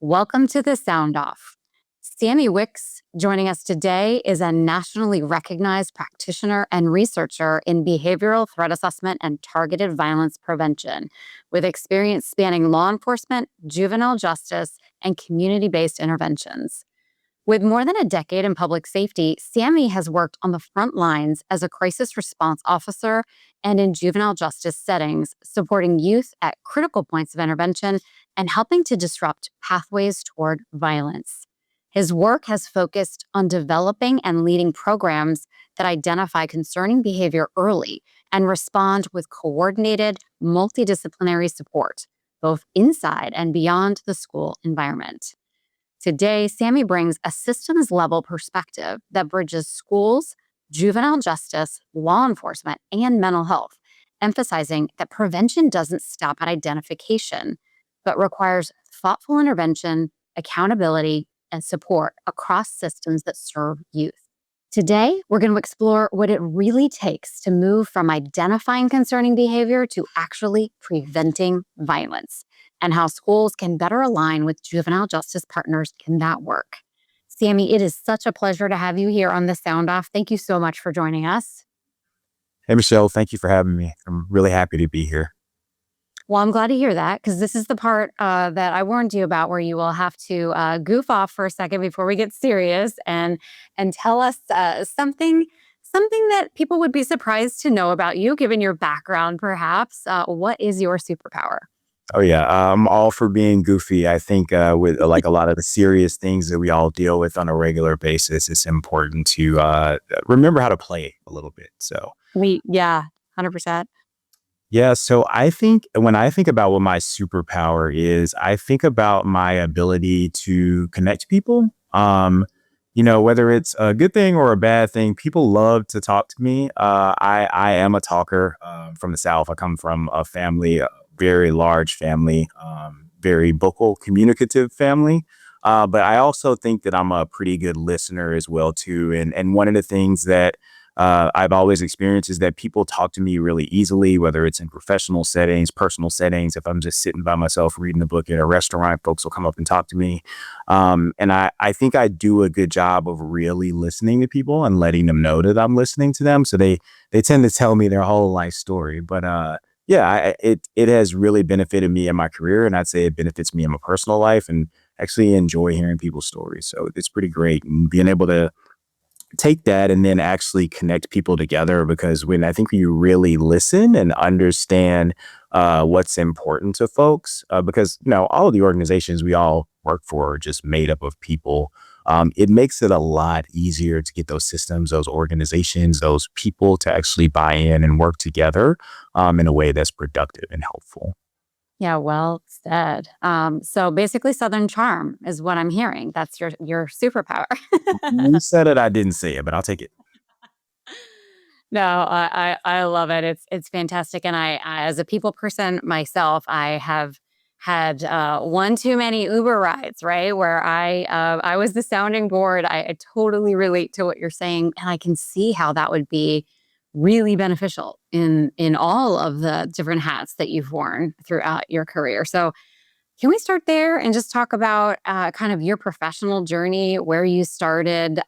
Welcome to the Sound Off. Sammie Wicks, joining us today, is a nationally recognized practitioner and researcher in behavioral threat assessment and targeted violence prevention, with experience spanning law enforcement, juvenile justice, and community-based interventions. With more than a decade in public safety, Sammie has worked on the front lines as a crisis response officer and in juvenile justice settings, supporting youth at critical points of intervention and helping to disrupt pathways toward violence. His work has focused on developing and leading programs that identify concerning behavior early and respond with coordinated, multidisciplinary support, both inside and beyond the school environment. Today, Sammie brings a systems-level perspective that bridges schools, juvenile justice, law enforcement, and mental health, emphasizing that prevention doesn't stop at identification, but requires thoughtful intervention, accountability, and support across systems that serve youth. Today, we're going to explore what it really takes to move from identifying concerning behavior to actually preventing violence, and how schools can better align with juvenile justice partners in that work. Sammie, it is such a pleasure to have you here on the Sound Off. Thank you so much for joining us. Hey, Michelle, thank you for having me. I'm really happy to be here. Well, I'm glad to hear that, because this is the part that I warned you about, where you will have to goof off for a second before we get serious and tell us something that people would be surprised to know about you, given your background, perhaps. What is your superpower? Oh, yeah. I'm all for being goofy. I think with like a lot of the serious things that we all deal with on a regular basis, it's important to remember how to play a little bit. So, Yeah, 100%. yeah. So I think when I think about what my superpower is, I think about my ability to connect people. Whether it's a good thing or a bad thing, people love to talk to me. I am a talker from the South. I come from a family, a very large family, very vocal, communicative family. But I also think that I'm a pretty good listener as well too. And one of the things that I've always experienced is that people talk to me really easily, whether it's in professional settings, personal settings. If I'm just sitting by myself reading a book at a restaurant, folks will come up and talk to me. And I think I do a good job of really listening to people and letting them know that I'm listening to them. So they tend to tell me their whole life story. But it has really benefited me in my career, and I'd say it benefits me in my personal life, and actually enjoy hearing people's stories. So it's pretty great, and being able to take that and then actually connect people together, because when I think you really listen and understand what's important to folks, because all of the organizations we all work for are just made up of people. It makes it a lot easier to get those systems, those organizations, those people to actually buy in and work together in a way that's productive and helpful. Yeah, well said. So basically, Southern charm is what I'm hearing. That's your superpower. You said it, I didn't say it, but I'll take it. No, I love it. It's fantastic, and I as a people person myself, I have had one too many Uber rides, right? Where I was the sounding board. I totally relate to what you're saying, and I can see how that would be really beneficial in all of the different hats that you've worn throughout your career. So can we start there and just talk about kind of your professional journey, where you started?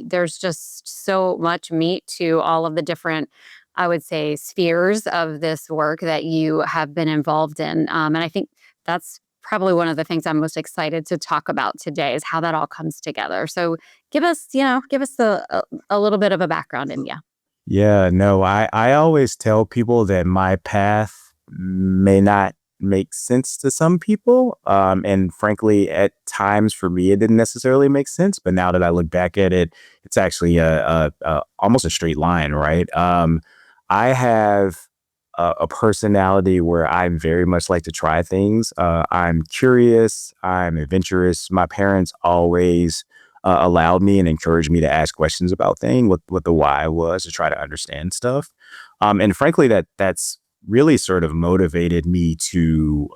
There's just so much meat to all of the different, I would say, spheres of this work that you have been involved in. And I think that's probably one of the things I'm most excited to talk about today, is how that all comes together. So give us a little bit of a background in you. Yeah, no, I always tell people that my path may not make sense to some people. And frankly, at times for me, it didn't necessarily make sense. But now that I look back at it, it's actually almost a straight line, right? I have a personality where I very much like to try things. I'm curious, I'm adventurous. My parents always allowed me and encouraged me to ask questions about things, what the why was, to try to understand stuff. And frankly, that's really sort of motivated me to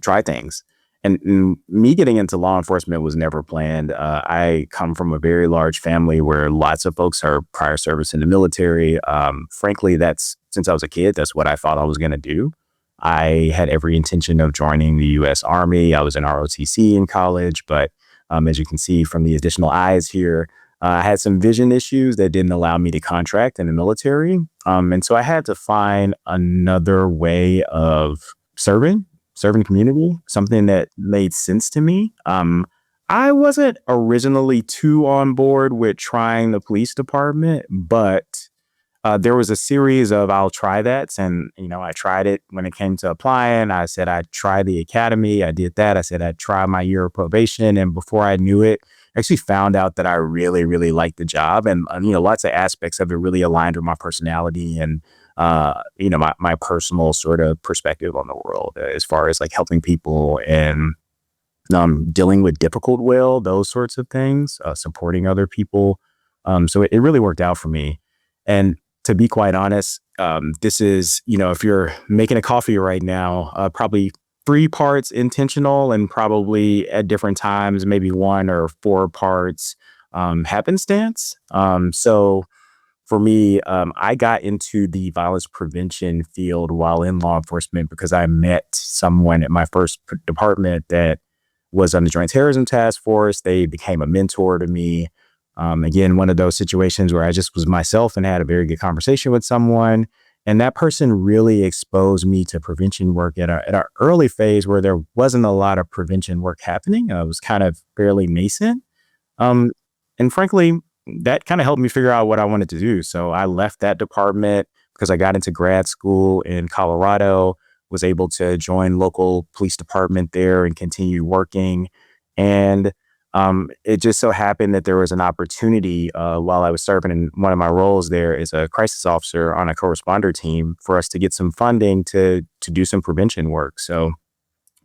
try things. And me getting into law enforcement was never planned. I come from a very large family where lots of folks are prior service in the military. Frankly, that's since I was a kid, that's what I thought I was going to do. I had every intention of joining the U.S. Army. I was in ROTC in college, but as you can see from the additional eyes here, I had some vision issues that didn't allow me to contract in the military. And so I had to find another way of serving the community, something that made sense to me. I wasn't originally too on board with trying the police department, but there was a series of I'll try that. And, I tried it when it came to applying. I said I'd try the academy. I did that. I said I'd try my year of probation. And before I knew it, I actually found out that I really, really liked the job. And, lots of aspects of it really aligned with my personality and, my personal sort of perspective on the world as far as like helping people and dealing with difficult will, those sorts of things, supporting other people. So it really worked out for me. And to be quite honest, this is, if you're making a coffee right now, probably 3 parts intentional and probably at different times, maybe 1 or 4 parts happenstance. So for me, I got into the violence prevention field while in law enforcement because I met someone at my first department that was on the Joint Terrorism Task Force. They became a mentor to me. Again, one of those situations where I just was myself and had a very good conversation with someone. And that person really exposed me to prevention work at an early phase where there wasn't a lot of prevention work happening. It was kind of fairly nascent. Um, and frankly, that kind of helped me figure out what I wanted to do. So I left that department because I got into grad school in Colorado, was able to join local police department there and continue working. And it just so happened that there was an opportunity while I was serving in one of my roles there as a crisis officer on a co-responder team for us to get some funding to do some prevention work. So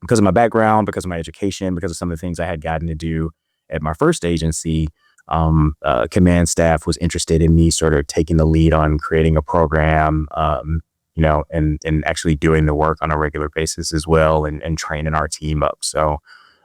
because of my background, because of my education, because of some of the things I had gotten to do at my first agency, command staff was interested in me sort of taking the lead on creating a program, and actually doing the work on a regular basis as well and training our team up. So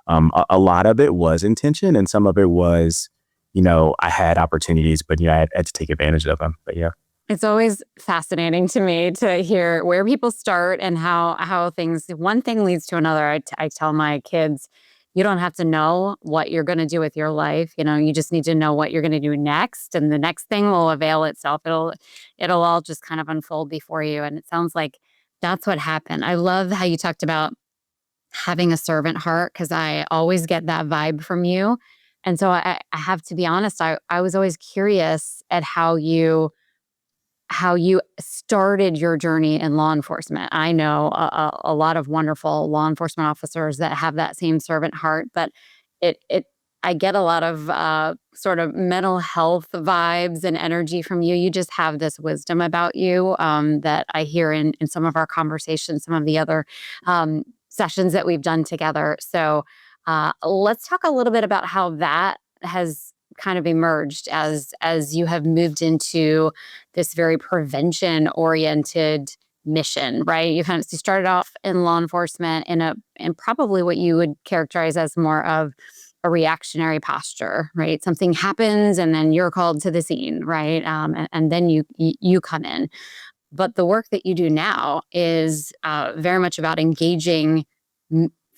a lot of it was intention and some of it was, I had opportunities, but, I had to take advantage of them. But yeah. It's always fascinating to me to hear where people start and how one thing leads to another. I tell my kids, you don't have to know what you're going to do with your life. You just need to know what you're going to do next, and the next thing will avail itself. It'll all just kind of unfold before you. And it sounds like that's what happened. I love how you talked about having a servant heart because I always get that vibe from you. And so I have to be honest, I was always curious at how you started your journey in law enforcement. I know a lot of wonderful law enforcement officers that have that same servant heart, but it I get a lot of sort of mental health vibes and energy from you. You just have this wisdom about you that I hear in some of our conversations, some of the other sessions that we've done together. So let's talk a little bit about how that has kind of emerged as you have moved into this very prevention oriented mission, right? You started off in law enforcement in probably what you would characterize as more of a reactionary posture, right? Something happens and then you're called to the scene, right? And then you come in. But the work that you do now is very much about engaging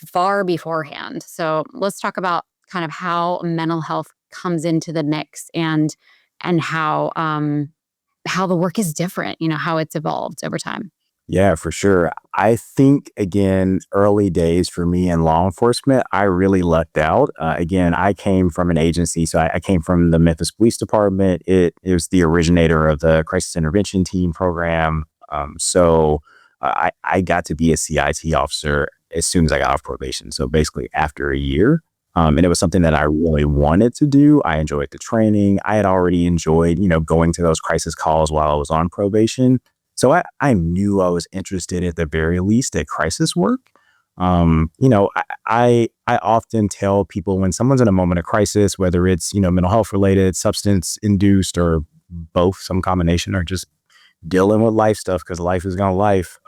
far beforehand. So let's talk about kind of how mental health comes into the mix and how the work is different, how it's evolved over time. Yeah, for sure. I think, again, early days for me in law enforcement, I really lucked out. Again, I came from an agency. So I came from the Memphis Police Department. It was the originator of the Crisis Intervention Team program. I got to be a CIT officer as soon as I got off probation. So basically after a year. And it was something that I really wanted to do. I enjoyed the training. I had already enjoyed, going to those crisis calls while I was on probation. So I knew I was interested at the very least at crisis work. I often tell people when someone's in a moment of crisis, whether it's, mental health related, substance induced, or both, some combination, or just dealing with life stuff because life is gonna life.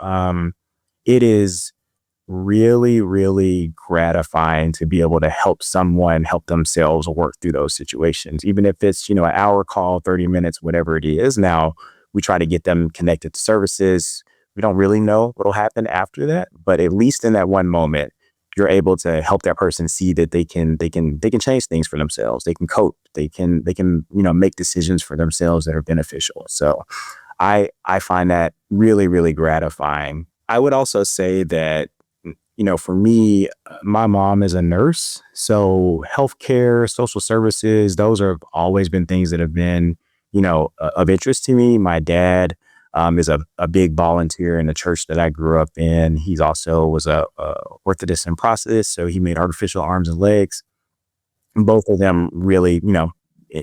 It is really, really gratifying to be able to help someone help themselves work through those situations, even if it's, an hour call, 30 minutes, whatever it is. Now, we try to get them connected to services. We don't really know what'll happen after that, but at least in that one moment, you're able to help that person see that they can change things for themselves. They can cope. They can make decisions for themselves that are beneficial. So I find that really, really gratifying. I would also say that, for me, my mom is a nurse. So healthcare, social services, those have always been things that have been, of interest to me. My dad is a big volunteer in the church that I grew up in. He's also was a orthotist and prosthetist. So he made artificial arms and legs. Both of them really,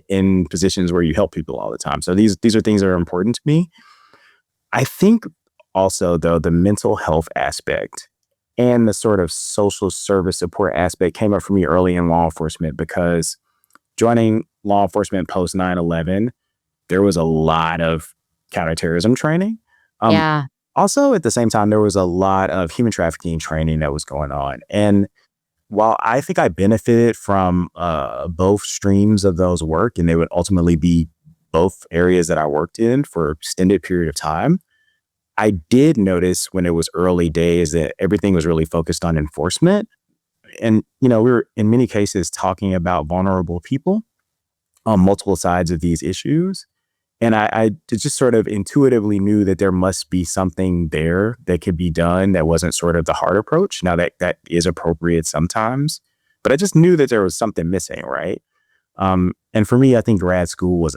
in positions where you help people all the time. So these are things that are important to me. I think also, though, the mental health aspect and the sort of social service support aspect came up for me early in law enforcement because joining law enforcement post 9/11, there was a lot of counterterrorism training. Um, Yeah. Also, at the same time, there was a lot of human trafficking training that was going on. And while I think I benefited from both streams of those work, and they would ultimately be both areas that I worked in for extended period of time, I did notice when it was early days that everything was really focused on enforcement. And, we were in many cases talking about vulnerable people on multiple sides of these issues. And I just sort of intuitively knew that there must be something there that could be done that wasn't sort of the hard approach. Now that is appropriate sometimes, but I just knew that there was something missing, right? And for me, I think grad school was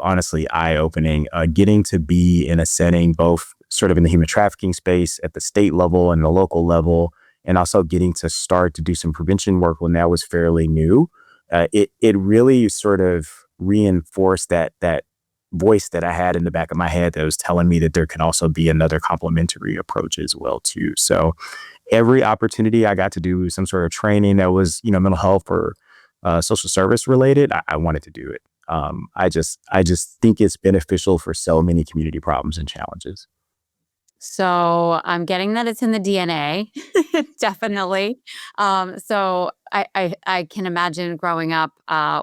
honestly eye-opening. Getting to be in a setting both sort of in the human trafficking space at the state level and the local level, and also getting to start to do some prevention work when that was fairly new. It really sort of reinforced that voice that I had in the back of my head that was telling me that there can also be another complementary approach as well too. So every opportunity I got to do some sort of training that was, mental health or social service related, I wanted to do it. I just think it's beneficial for so many community problems and challenges. So I'm getting that it's in the DNA, definitely. So I can imagine growing up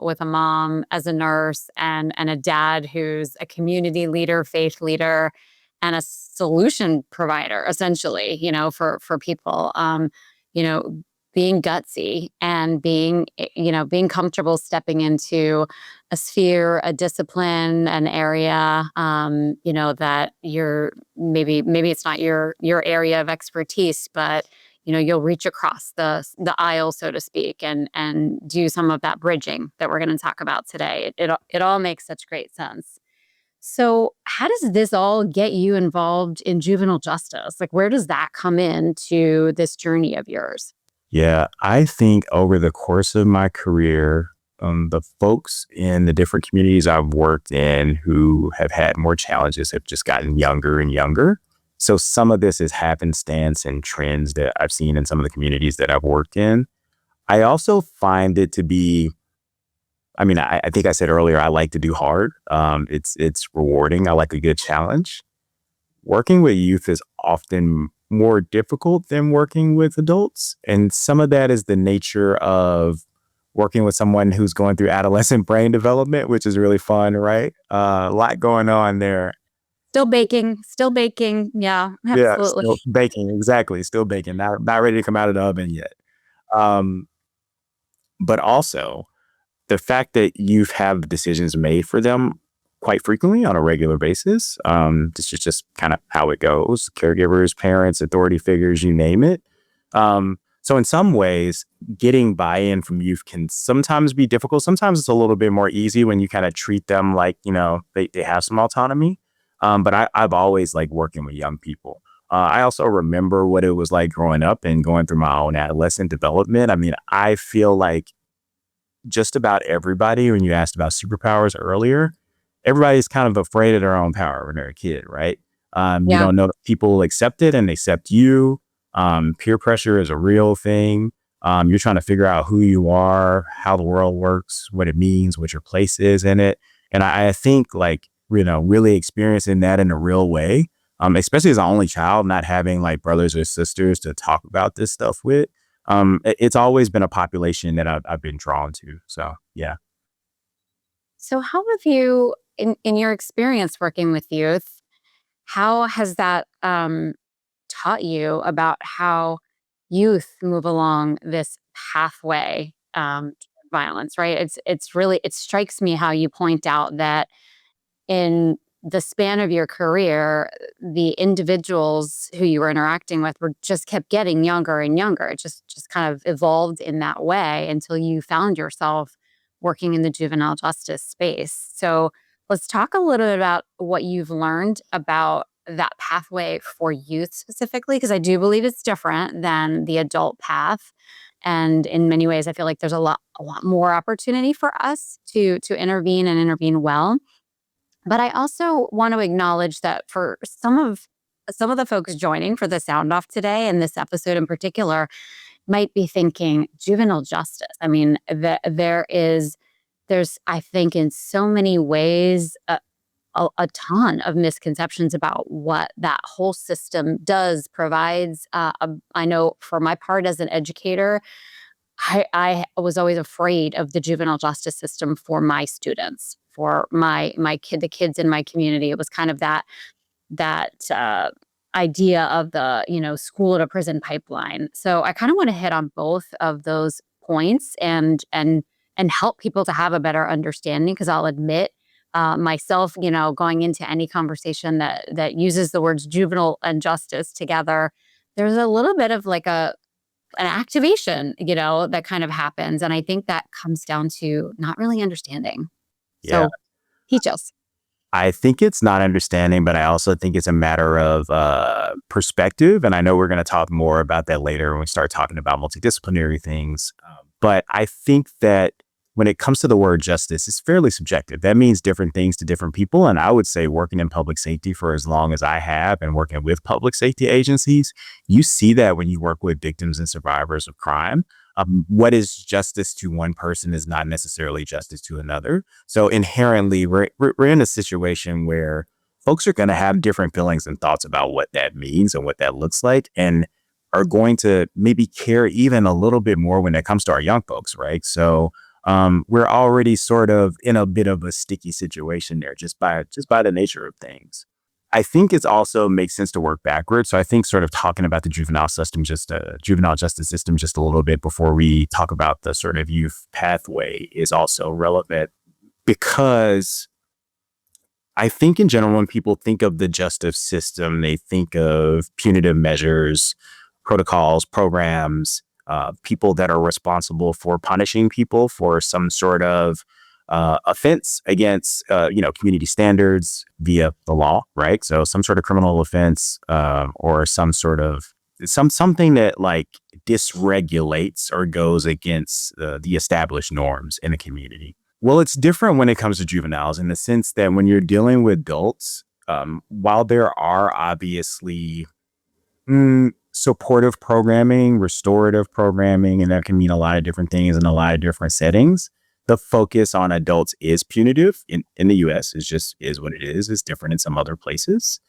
with a mom as a nurse and a dad who's a community leader, faith leader, and a solution provider, essentially. For people. You know, being gutsy and being comfortable stepping into a sphere, a discipline, an area, that maybe it's not your area of expertise, but you'll reach across the aisle, so to speak, and do some of that bridging that we're going to talk about today. It all makes such great sense. So, how does this all get you involved in juvenile justice? Like, where does that come into this journey of yours? Yeah, I think over the course of my career, the folks in the different communities I've worked in who have had more challenges have just gotten younger and younger. So some of this is happenstance and trends that I've seen in some of the communities that I've worked in. I also find it to be, I mean, I think I said earlier, I like to do hard. It's rewarding. I like a good challenge. Working with youth is often more difficult than working with adults. And some of that is the nature of working with someone who's going through adolescent brain development, which is really fun, right? A lot going on there. Still baking, still baking. Yeah, Yeah, absolutely. still baking, exactly. Still baking, not ready to come out of the oven yet. Um, but also the fact that you have decisions made for them quite frequently on a regular basis. This is just kind of how it goes. Caregivers, parents, authority figures, you name it. So in some ways, getting buy-in from youth can sometimes be difficult. Sometimes it's a little bit more easy when you kind of treat them like, they have some autonomy. But I've always liked working with young people. I also remember what it was like growing up and going through my own adolescent development. I mean, I feel like just about everybody, when you asked about superpowers earlier, everybody's kind of afraid of their own power when they're a kid, right? You Yeah. don't know that people will accept it and accept you. Peer pressure is a real thing. You're trying to figure out who you are, how the world works, what it means, what your place is in it. And I think like, really experiencing that in a real way, especially as an only child, not having like brothers or sisters to talk about this stuff with. It's always been a population that I've been drawn to. So yeah. So, how have you, in your experience working with youth, How has that taught you about how youth move along this pathway to violence? Right? It's really, it strikes me how you point out that in the span of your career, the individuals who you were interacting with were just kept getting younger and younger. It just kind of evolved in that way until you found yourself working in the juvenile justice space. So let's talk a little bit about what you've learned about that pathway for youth specifically, because I do believe it's different than the adult path. And in many ways, I feel like there's a lot more opportunity for us to intervene and intervene well. But I also want to acknowledge that for some of the folks joining for the sound off today and this episode in particular might be thinking juvenile justice. I mean, there's I think in so many ways a ton of misconceptions about what that whole system does provides. I know for my part as an educator, I was always afraid of the juvenile justice system for my students, for the kids in my community. It was kind of that idea of the school to prison pipeline. So I kind of want to hit on both of those points and help people to have a better understanding. Because I'll admit myself, going into any conversation that uses the words juvenile and justice together, there's a little bit of like an activation, that kind of happens. And I think that comes down to not really understanding. Yeah. So teach us. I think it's not understanding, but I also think it's a matter of perspective. And I know we're going to talk more about that later when we start talking about multidisciplinary things. But I think that when it comes to the word justice, it's fairly subjective. That means different things to different people. And I would say working in public safety for as long as I have and working with public safety agencies, you see that when you work with victims and survivors of crime. What is justice to one person is not necessarily justice to another. So inherently, we're in a situation where folks are going to have different feelings and thoughts about what that means and what that looks like, and are going to maybe care even a little bit more when it comes to our young folks, right? So we're already sort of in a bit of a sticky situation there, just by the nature of things. I think it also makes sense to work backwards. So I think sort of talking about the juvenile justice system, just a little bit before we talk about the sort of youth pathway is also relevant, because I think in general, when people think of the justice system, they think of punitive measures, protocols, programs, people that are responsible for punishing people for some sort of offense against, community standards via the law, right? So some sort of criminal offense, or some sort of something that like dysregulates or goes against the established norms in a community. Well, it's different when it comes to juveniles in the sense that when you're dealing with adults, while there are obviously supportive programming, restorative programming, and that can mean a lot of different things in a lot of different settings, the focus on adults is punitive in the US. Is what it is. It's different in some other places.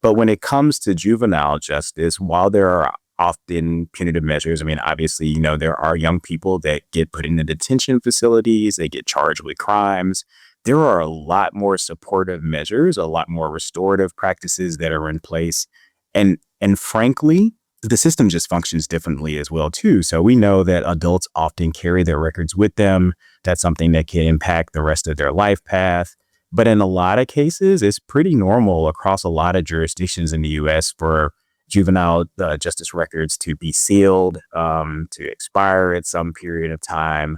But when it comes to juvenile justice, while there are often punitive measures, I mean, obviously, there are young people that get put into detention facilities, they get charged with crimes. There are a lot more supportive measures, a lot more restorative practices that are in place. And frankly, the system just functions differently as well, too. So we know that adults often carry their records with them. That's something that can impact the rest of their life path. But in a lot of cases, it's pretty normal across a lot of jurisdictions in the U.S. for juvenile justice records to be sealed, to expire at some period of time.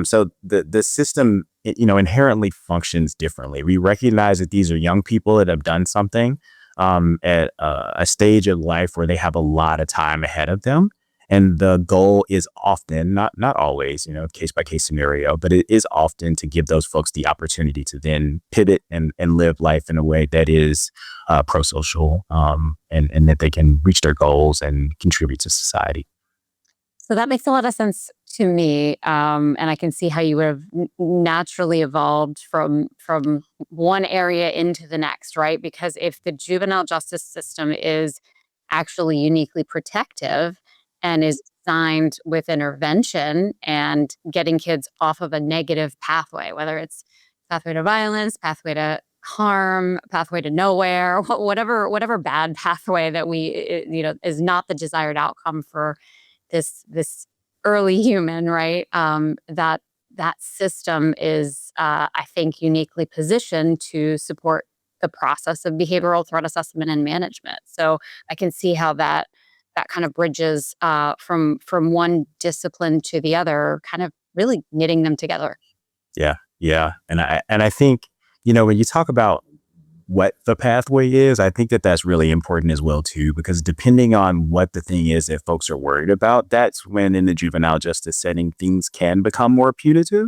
So the system, inherently functions differently. We recognize that these are young people that have done something at a stage of life where they have a lot of time ahead of them. And the goal is often, not always, case by case scenario, but it is often to give those folks the opportunity to then pivot and live life in a way that is pro-social, and that they can reach their goals and contribute to society. So that makes a lot of sense to me, and I can see how you would have naturally evolved from one area into the next, right? Because if the juvenile justice system is actually uniquely protective and is designed with intervention and getting kids off of a negative pathway, whether it's pathway to violence, pathway to harm, pathway to nowhere, whatever bad pathway that is not the desired outcome for this early human, right? That system is, I think, uniquely positioned to support the process of behavioral threat assessment and management. So I can see how that kind of bridges from one discipline to the other, kind of really knitting them together. Yeah, yeah, and I think, when you talk about what the pathway is, I think that that's really important as well too, because depending on what the thing is that folks are worried about, that's when in the juvenile justice setting things can become more punitive,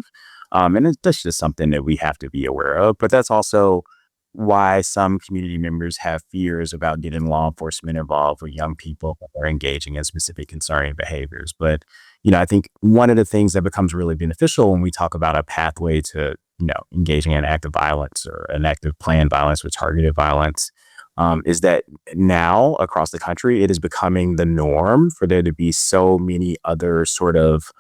that's just something that we have to be aware of. But that's also why some community members have fears about getting law enforcement involved with young people that are engaging in specific concerning behaviors. But I think one of the things that becomes really beneficial when we talk about a pathway to engaging in active violence or an active planned violence or targeted violence, is that now across the country, it is becoming the norm for there to be so many other sort of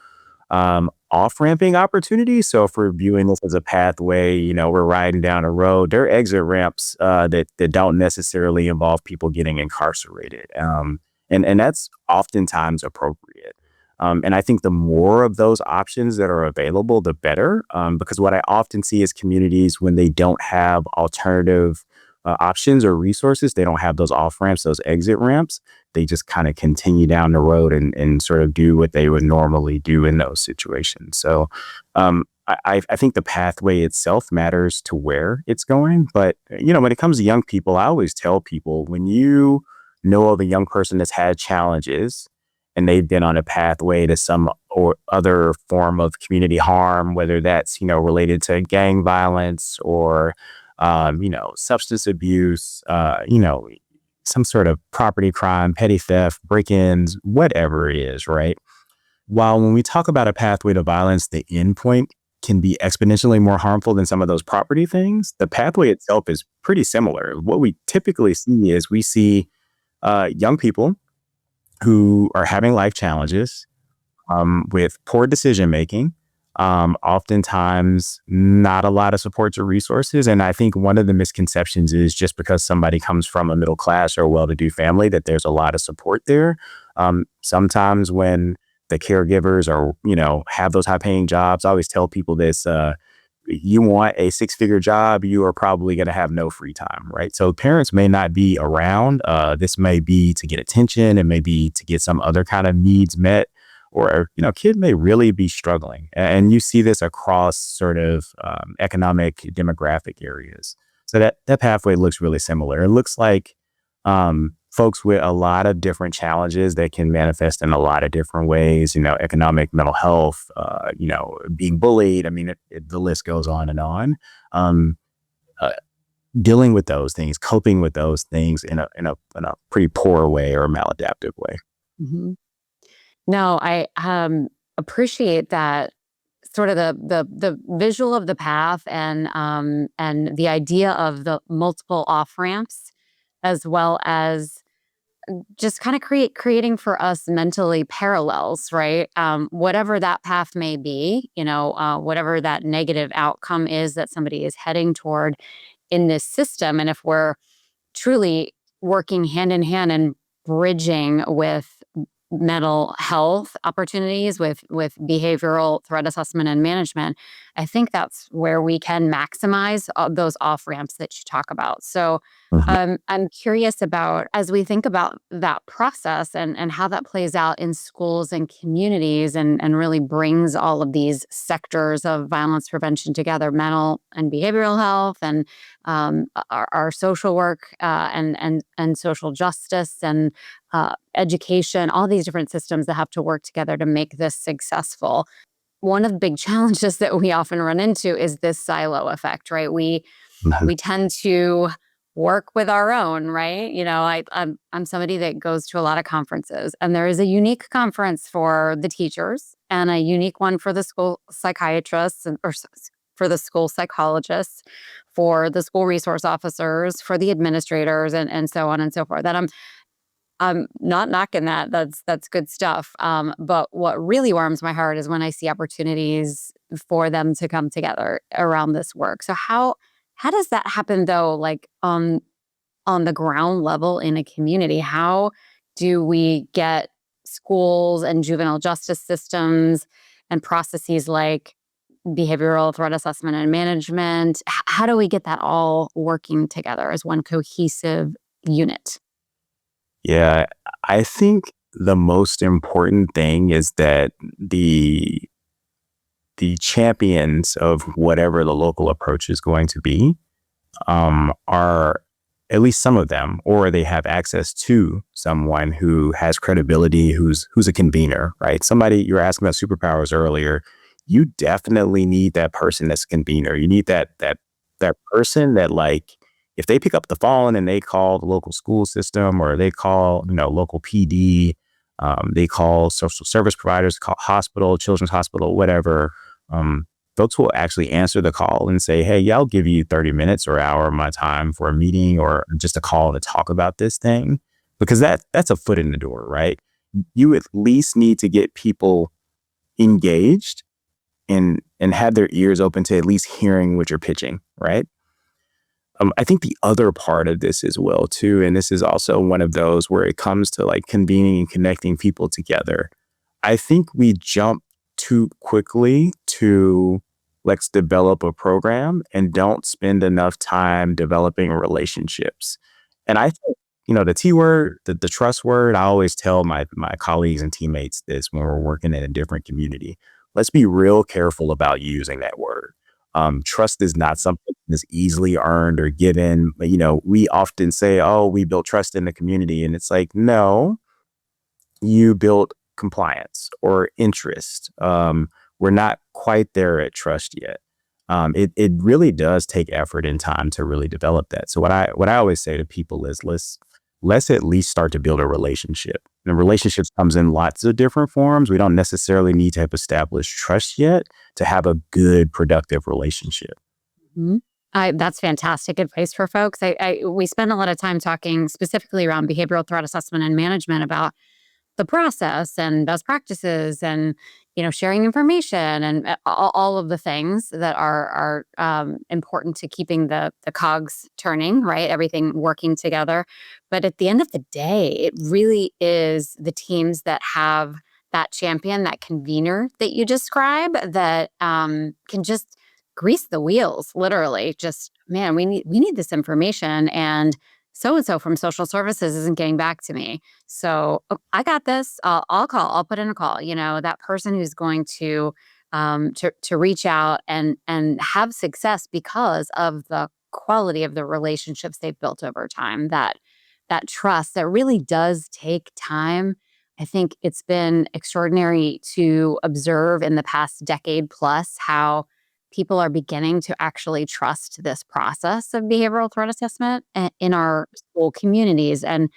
off-ramping opportunities. So if we're viewing this as a pathway, we're riding down a road, there are exit ramps that don't necessarily involve people getting incarcerated. And that's oftentimes appropriate. And I think the more of those options that are available, the better. Because what I often see is communities when they don't have alternative options or resources, they don't have those off ramps, those exit ramps. They just kind of continue down the road and sort of do what they would normally do in those situations. So I think the pathway itself matters to where it's going. But, when it comes to young people, I always tell people when you know of a young person that's had challenges and they've been on a pathway to some or other form of community harm, whether that's, related to gang violence or, substance abuse, some sort of property crime, petty theft, break-ins, whatever it is, right? While when we talk about a pathway to violence, the endpoint can be exponentially more harmful than some of those property things, the pathway itself is pretty similar. What we typically see is we see young people who are having life challenges with poor decision making, oftentimes not a lot of supports or resources. And I think one of the misconceptions is just because somebody comes from a middle class or a well-to-do family that there's a lot of support there. Sometimes when the caregivers are, have those high-paying jobs, I always tell people this, you want a six-figure job, you are probably going to have no free time, right? So parents may not be around. This may be to get attention, it may be to get some other kind of needs met, or kid may really be struggling. And you see this across sort of economic demographic areas. So that pathway looks really similar. It looks like folks with a lot of different challenges that can manifest in a lot of different ways, economic, mental health, being bullied. I mean, the list goes on and on. Uh, Dealing with those things, coping with those things in a pretty poor way or maladaptive way. Mhm. No, I appreciate that sort of the visual of the path and the idea of the multiple off ramps, as well as just kind of creating for us mentally parallels, right? Whatever that path may be, whatever that negative outcome is that somebody is heading toward in this system, and if we're truly working hand in hand and bridging with mental health opportunities with behavioral threat assessment and management, I think that's where we can maximize those off ramps that you talk about. So Mhm. I'm curious about, as we think about that process and how that plays out in schools and communities, and really brings all of these sectors of violence prevention together, mental and behavioral health, and our social work, and social justice, and education, all these different systems that have to work together to make this successful. One of the big challenges that we often run into is this silo effect, right? We tend to work with our own, right? I'm somebody that goes to a lot of conferences, and there is a unique conference for the teachers and a unique one for the school psychiatrists, for the school psychologists, for the school resource officers, for the administrators, and so on and so forth. And I'm not knocking that. That's good stuff. But what really warms my heart is when I see opportunities for them to come together around this work. So How does that happen though, like on the ground level in a community? How do we get schools and juvenile justice systems and processes like behavioral threat assessment and management? How do we get that all working together as one cohesive unit? Yeah, I think the most important thing is that the champions of whatever the local approach is going to be are at least some of them, or they have access to someone who has credibility, who's a convener, right? Somebody you were asking about superpowers earlier. You definitely need that person that's a convener. You need that person that like if they pick up the phone and they call the local school system or they call local PD, they call social service providers, call hospital, children's hospital, whatever. Um, Folks will actually answer the call and say, hey, yeah, I'll give you 30 minutes or hour of my time for a meeting or just a call to talk about this thing. Because that's a foot in the door, right? You at least need to get people engaged and have their ears open to at least hearing what you're pitching, right? I think the other part of this as well, too, and this is also one of those where it comes to like convening and connecting people together. I think we jump too quickly to let's develop a program and don't spend enough time developing relationships. And I think, the T word, the trust word, I always tell my colleagues and teammates this when we're working in a different community. Let's be real careful about using that word. Trust is not something that's easily earned or given. But, we often say, oh, we built trust in the community. And it's like, no, you built compliance or interest. We're not quite there at trust yet. It really does take effort and time to really develop that. So what I always say to people is let's at least start to build a relationship. And relationships comes in lots of different forms. We don't necessarily need to have established trust yet to have a good, productive relationship. Mhm. That's fantastic advice for folks. We spend a lot of time talking specifically around behavioral threat assessment and management about the process and best practices and sharing information and all of the things that are important to keeping the cogs turning, right, everything working together. But at the end of the day, it really is the teams that have that champion, that convener that you describe, that can just grease the wheels, literally. Just, man, we need this information, and so from social services isn't getting back to me, so I got this. I'll call. I'll put in a call. That person who's going to reach out and have success because of the quality of the relationships they've built over time. That trust that really does take time. I think it's been extraordinary to observe in the past decade plus how people are beginning to actually trust this process of behavioral threat assessment in our school communities, and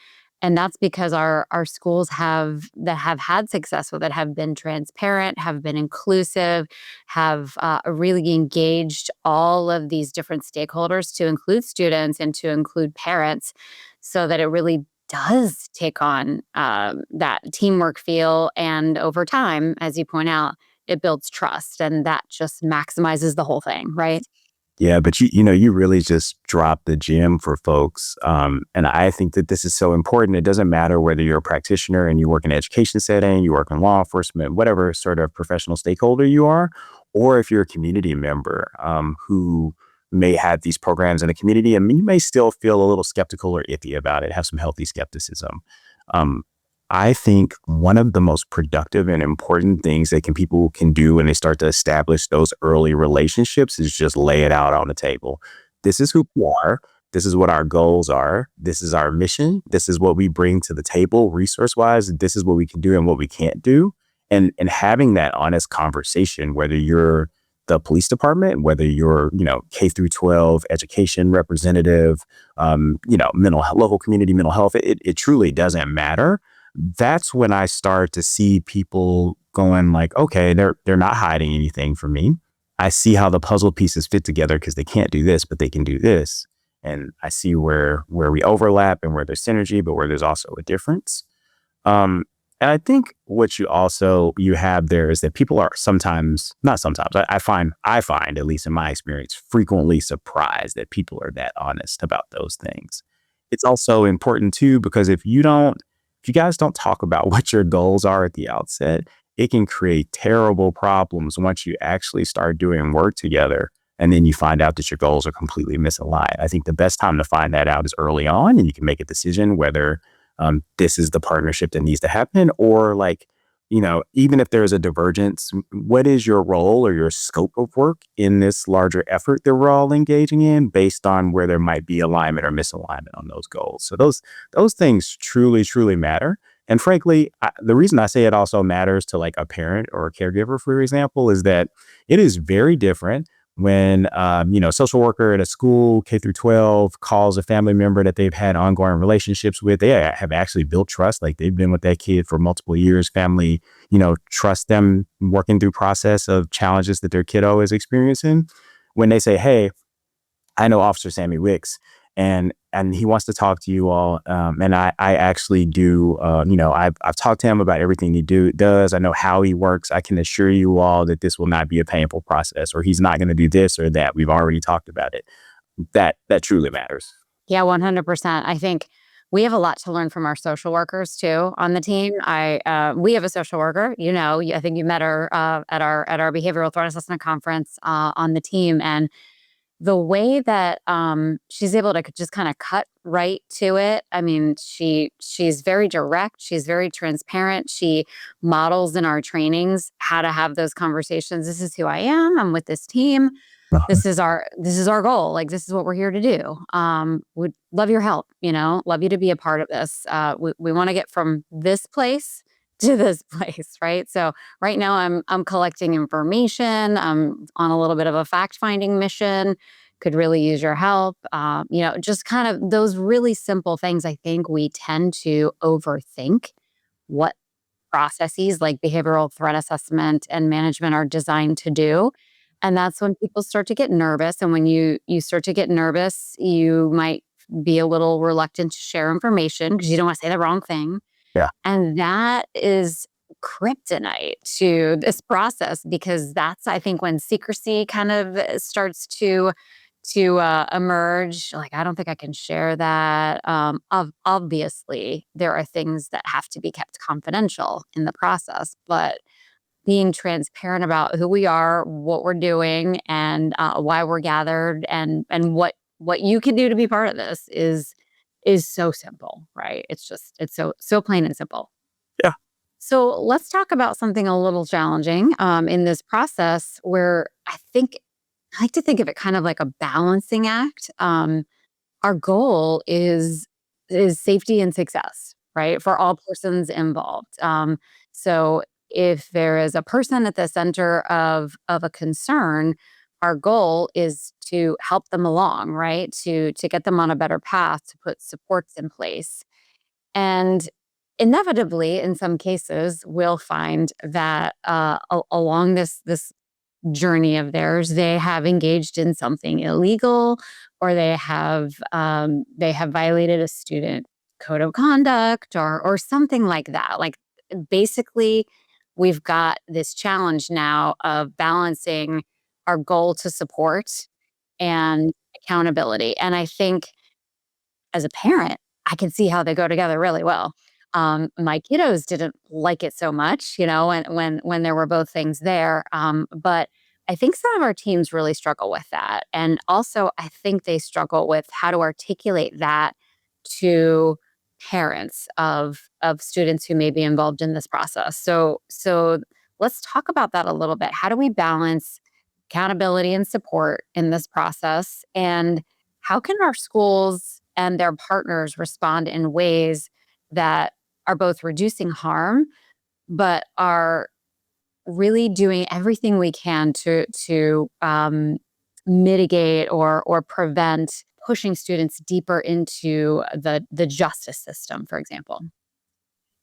that's because our schools have had success with it, have been transparent, have been inclusive, have really engaged all of these different stakeholders to include students and to include parents, so that it really does take on that teamwork feel. And over time, as you point out, it builds trust, and that just maximizes the whole thing, right? Yeah, but you really just dropped the gem for folks. And I think that this is so important. It doesn't matter whether you're a practitioner and you work in an education setting, you work in law enforcement, whatever sort of professional stakeholder you are, or if you're a community member who may have these programs in the community, and you may still feel a little skeptical or iffy about it, have some healthy skepticism. Um, I think one of the most productive and important things that people can do when they start to establish those early relationships is just lay it out on the table. This is who we are. This is what our goals are. This is our mission. This is what we bring to the table resource wise. This is what we can do and what we can't do. And having that honest conversation, whether you're the police department, whether you're, K through 12 education representative, local community mental health, it truly doesn't matter. That's when I start to see people going like, okay, they're not hiding anything from me. I see how the puzzle pieces fit together because they can't do this, but they can do this. And I see where we overlap and where there's synergy, but where there's also a difference. Um, And I think what you have there is that people are sometimes, not sometimes, I find, at least in my experience, frequently surprised that people are that honest about those things. It's also important too, because if you guys don't talk about what your goals are at the outset, it can create terrible problems once you actually start doing work together. And then you find out that your goals are completely misaligned. I think the best time to find that out is early on, and you can make a decision whether this is the partnership that needs to happen, or like, even if there's a divergence, what is your role or your scope of work in this larger effort that we're all engaging in, based on where there might be alignment or misalignment on those goals. So those things truly, truly matter. And frankly, the reason I say it also matters to like a parent or a caregiver, for example, is that it is very different when social worker at a school K through 12 calls a family member that they've had ongoing relationships with. They have actually built trust, like they've been with that kid for multiple years. Family, trust them working through process of challenges that their kiddo is experiencing. When they say, "Hey, I know Officer Sammie Wicks, and he wants to talk to you all. And I actually do. I've talked to him about everything he does. I know how he works. I can assure you all that this will not be a painful process, or he's not going to do this or that. We've already talked about it." That truly matters. Yeah, 100%. I think we have a lot to learn from our social workers too on the team. We have a social worker, I think you met her at our behavioral threat assessment conference on the team, and the way that she's able to just kind of cut right to it. I mean, she's very direct, she's very transparent. She models in our trainings how to have those conversations. This is who I am. I'm with this team. This is our goal. Like, this is what we're here to do. Would love your help, love you to be a part of this. We want to get from this place to this place, right? So right now I'm collecting information. I'm on a little bit of a fact-finding mission. Could really use your help. Just kind of those really simple things. I think we tend to overthink what processes like behavioral threat assessment and management are designed to do. And that's when people start to get nervous. And when you start to get nervous, you might be a little reluctant to share information because you don't want to say the wrong thing. Yeah. And that is kryptonite to this process, because that's, I think, when secrecy kind of starts to emerge. Like, I don't think I can share that. Obviously, there are things that have to be kept confidential in the process, but being transparent about who we are, what we're doing, and why we're gathered, and what you can do to be part of this is so simple, right? It's so plain and simple. Yeah. So let's talk about something a little challenging in this process, where I like to think of it kind of like a balancing act. Our goal is safety and success, right, for all persons involved. So if there is a person at the center of a concern, our goal is to help them along, right, to get them on a better path, to put supports in place. And inevitably, in some cases, we'll find that along this journey of theirs, they have engaged in something illegal, or they have violated a student code of conduct, or something like that. Like, basically, we've got this challenge now of balancing our goal to support and accountability. And I think, as a parent, I can see how they go together really well. My kiddos didn't like it so much, when there were both things there. But I think some of our teams really struggle with that, and also I think they struggle with how to articulate that to parents of students who may be involved in this process. So let's talk about that a little bit. How do we balance accountability and support in this process, and how can our schools and their partners respond in ways that are both reducing harm, but are really doing everything we can to mitigate or prevent pushing students deeper into the justice system, for example?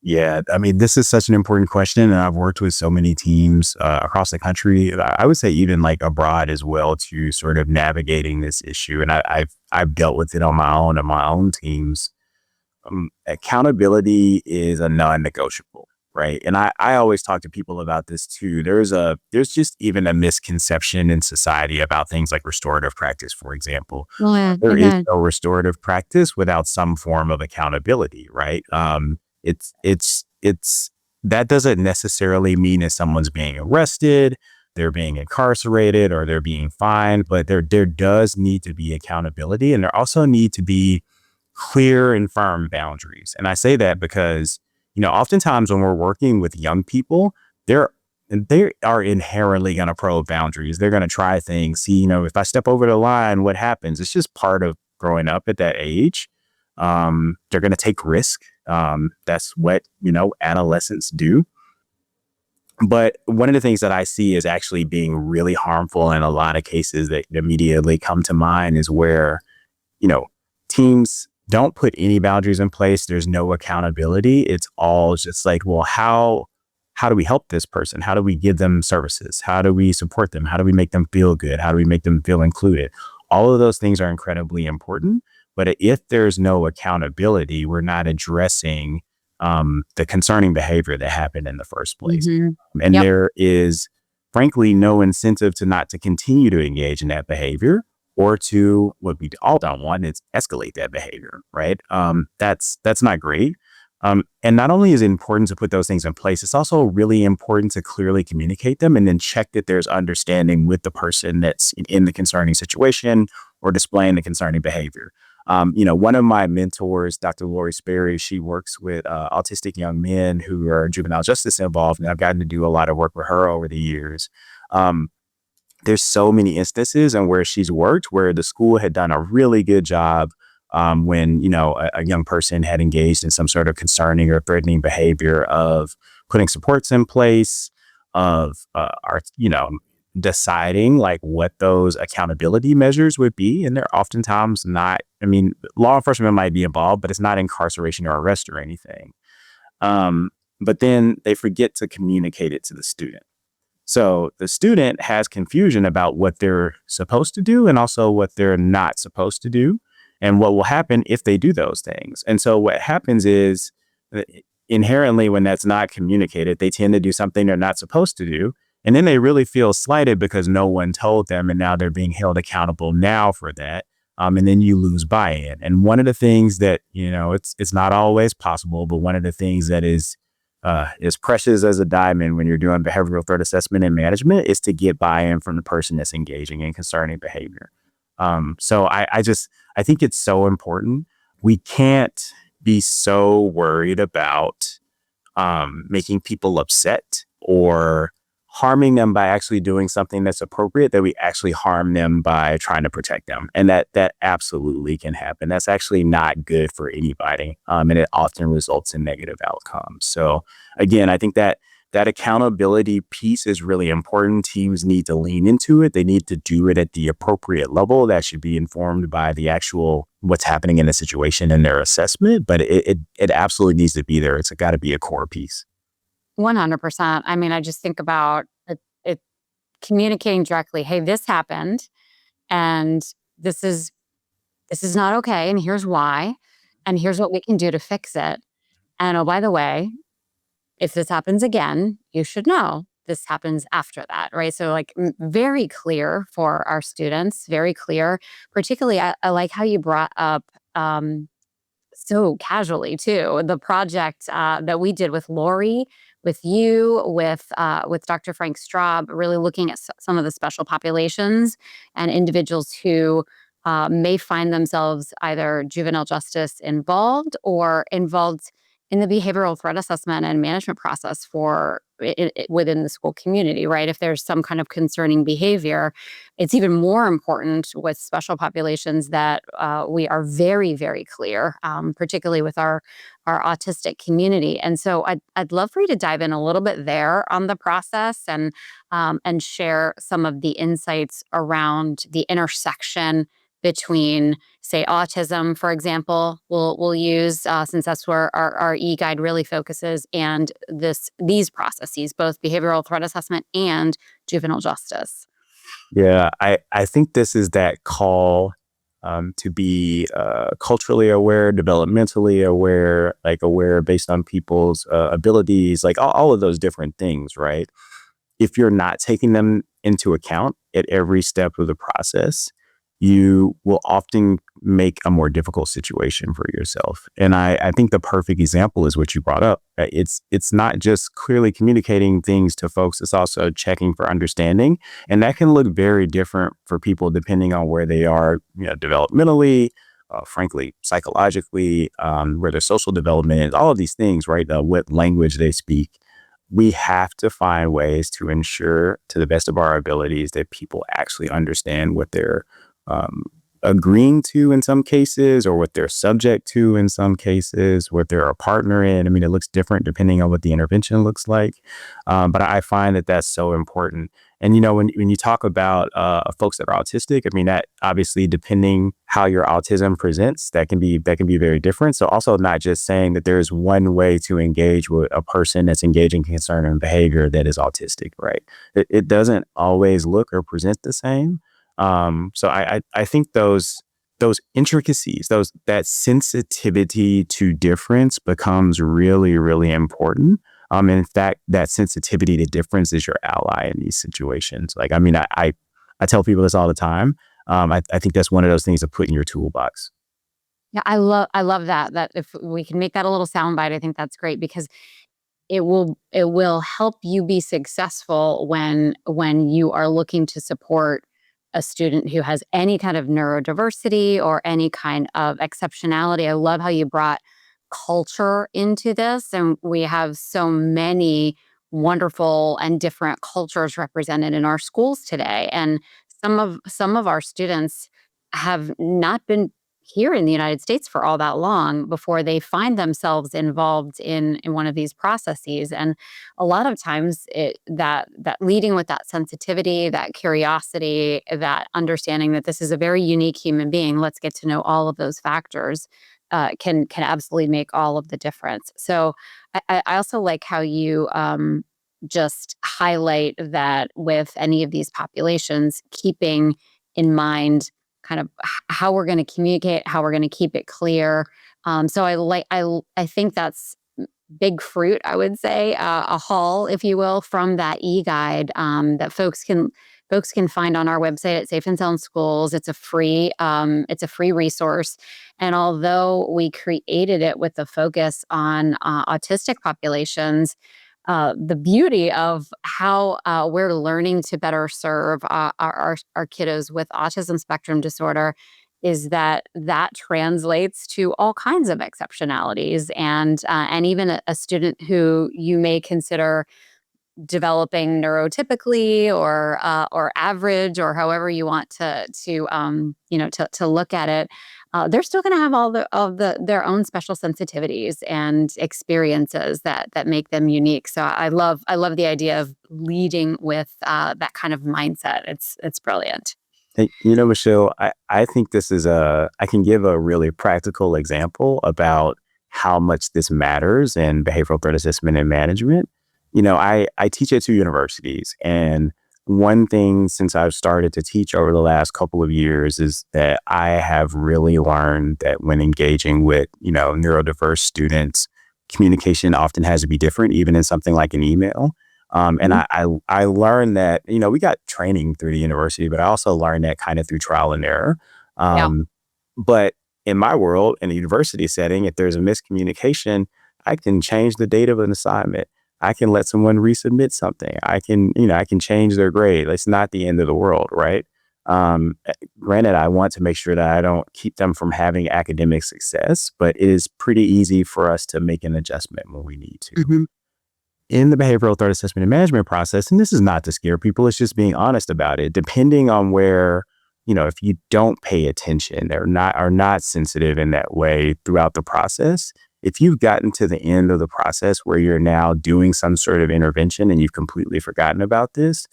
Yeah, I mean, this is such an important question, and I've worked with so many teams across the country. I would say even like abroad as well, to sort of navigating this issue. And I've dealt with it on my own teams. Accountability is a non-negotiable, right? And I always talk to people about this too. There's just even a misconception in society about things like restorative practice, for example. Go ahead. There is Amen. no restorative practice without some form of accountability, right? It's that doesn't necessarily mean that someone's being arrested, they're being incarcerated, or they're being fined, but there does need to be accountability, and there also need to be clear and firm boundaries. And I say that because, oftentimes when we're working with young people, they're they are inherently going to probe boundaries. They're going to try things, see, if I step over the line, what happens? It's just part of growing up at that age. They're going to take risk. That's what, adolescents do. But one of the things that I see is actually being really harmful in a lot of cases that immediately come to mind is where, you know, teams don't put any boundaries in place. There's no accountability. It's all just like, well, how do we help this person? How do we give them services? How do we support them? How do we make them feel good? How do we make them feel included? All of those things are incredibly important. But if there's no accountability, we're not addressing the concerning behavior that happened in the first place. Hmm. And Yep. there is, frankly, no incentive to not to continue to engage in that behavior or to what we all don't want is escalate that behavior, right? That's not great. And not only is it important to put those things in place, it's also really important to clearly communicate them and then check that there's understanding with the person that's in the concerning situation or displaying the concerning behavior. One of my mentors, Dr. Lori Sperry, she works with autistic young men who are juvenile justice involved, and I've gotten to do a lot of work with her over the years. Um, there's so many instances and where she's worked where the school had done a really good job when a young person had engaged in some sort of concerning or threatening behavior of putting supports in place of deciding like what those accountability measures would be, and they're oftentimes not. I mean, law enforcement might be involved, but it's not incarceration or arrest or anything. But then they forget to communicate it to the student. So the student has confusion about what they're supposed to do and also what they're not supposed to do and what will happen if they do those things. And so what happens is inherently when that's not communicated, they tend to do something they're not supposed to do. And then they really feel slighted because no one told them. And now they're being held accountable now for that. And then you lose buy-in. And one of the things that, it's not always possible, but one of the things that is precious as a diamond when you're doing behavioral threat assessment and management is to get buy-in from the person that's engaging in concerning behavior. So I think it's so important. We can't be so worried about making people upset or harming them by actually doing something that's appropriate that we actually harm them by trying to protect them. And that absolutely can happen. That's actually not good for anybody. And it often results in negative outcomes. So again, I think that accountability piece is really important. Teams need to lean into it. They need to do it at the appropriate level. That should be informed by the actual what's happening in the situation and their assessment. But it absolutely needs to be there. It's got to be a core piece. 100%. I mean, I just think about it communicating directly, hey, this happened and this is not okay. And here's why. And here's what we can do to fix it. And oh, by the way, if this happens again, you should know this happens after that, right? So, like, very clear for our students, very clear. Particularly, I like how you brought up so casually too the project that we did with Lori, with you, with Dr. Frank Straub, really looking at some of the special populations and individuals who may find themselves either juvenile justice involved or involved in the behavioral threat assessment and management process for within the school community, right? If there's some kind of concerning behavior, it's even more important with special populations that we are very, very clear, particularly with our autistic community. And so I'd love for you to dive in a little bit there on the process and share some of the insights around the intersection between, say, autism, for example, we'll use since that's where our e-guide really focuses, and these processes, both behavioral threat assessment and juvenile justice. Yeah, I think this is that call to be culturally aware, developmentally aware, like aware based on people's abilities, like all of those different things, right? If you're not taking them into account at every step of the process, you will often make a more difficult situation for yourself. And I think the perfect example is what you brought up. It's not just clearly communicating things to folks, it's also checking for understanding. And that can look very different for people depending on where they are, developmentally, frankly, psychologically, where their social development is, all of these things, right? What language they speak. We have to find ways to ensure, to the best of our abilities, that people actually understand what they're um, agreeing to in some cases, or what they're subject to in some cases, what they're a partner in. I mean, it looks different depending on what the intervention looks like. But I find that that's so important. And, when you talk about folks that are autistic, I mean, that obviously, depending how your autism presents, that can be very different. So also not just saying that there's one way to engage with a person that's engaging in concern and behavior that is autistic, right? It doesn't always look or present the same. So I think those intricacies, that sensitivity to difference becomes really, really important. And in fact, that sensitivity to difference is your ally in these situations. Like, I mean, I tell people this all the time. I think that's one of those things to put in your toolbox. Yeah, I love that if we can make that a little soundbite, I think that's great because it will help you be successful when you are looking to support a student who has any kind of neurodiversity or any kind of exceptionality. I love how you brought culture into this, and we have so many wonderful and different cultures represented in our schools today, and some of our students have not been here in the United States for all that long before they find themselves involved in one of these processes. And a lot of times that leading with that sensitivity, that curiosity, that understanding that this is a very unique human being, let's get to know all of those factors, can absolutely make all of the difference. So I also like how you just highlight that with any of these populations, keeping in mind kind of how we're going to communicate, how we're going to keep it clear. So I think that's big fruit, I would say, a haul, if you will, from that e-guide that folks can find on our website at Safe and Sound Schools. It's a free resource, and although we created it with the focus on autistic populations, the beauty of how we're learning to better serve our kiddos with autism spectrum disorder is that translates to all kinds of exceptionalities, and even a student who you may consider developing neurotypically or average or however you want to look at it, they're still going to have all of their own special sensitivities and experiences that make them unique. So I love the idea of leading with that kind of mindset. It's brilliant. Hey, Michelle, I think I can give a really practical example about how much this matters in behavioral threat assessment and management. I teach at two universities, and one thing since I've started to teach over the last couple of years is that I have really learned that when engaging with, neurodiverse students, communication often has to be different, even in something like an email. And Mhm. I learned that, we got training through the university, but I also learned that kind of through trial and error. Yeah. Um, but in my world, in a university setting, if there's a miscommunication, I can change the date of an assignment. I can let someone resubmit something. I can change their grade. It's not the end of the world, right? Granted, I want to make sure that I don't keep them from having academic success, but it is pretty easy for us to make an adjustment when we need to Mhm. in the behavioral threat assessment and management process. And this is not to scare people, it's just being honest about it. Depending on where, if you don't pay attention or are not sensitive in that way throughout the process, if you've gotten to the end of the process where you're now doing some sort of intervention and you've completely forgotten about this,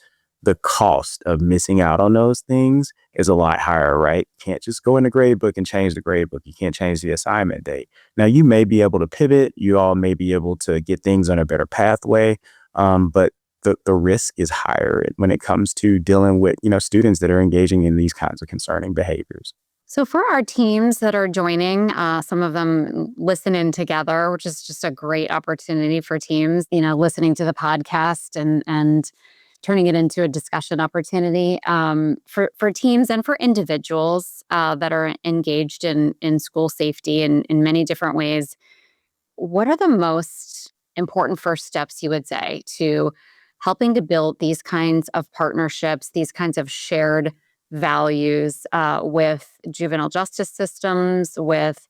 the cost of missing out on those things is a lot higher, right? You can't just go in the grade book and change the grade book. You can't change the assignment date. Now, you may be able to pivot. You all may be able to get things on a better pathway, but the risk is higher when it comes to dealing with, students that are engaging in these kinds of concerning behaviors. So for our teams that are joining, some of them listen in together, which is just a great opportunity for teams, listening to the podcast and turning it into a discussion opportunity for teams and for individuals that are engaged in school safety in many different ways. What are the most important first steps you would say to helping to build these kinds of partnerships, these kinds of shared values with juvenile justice systems, with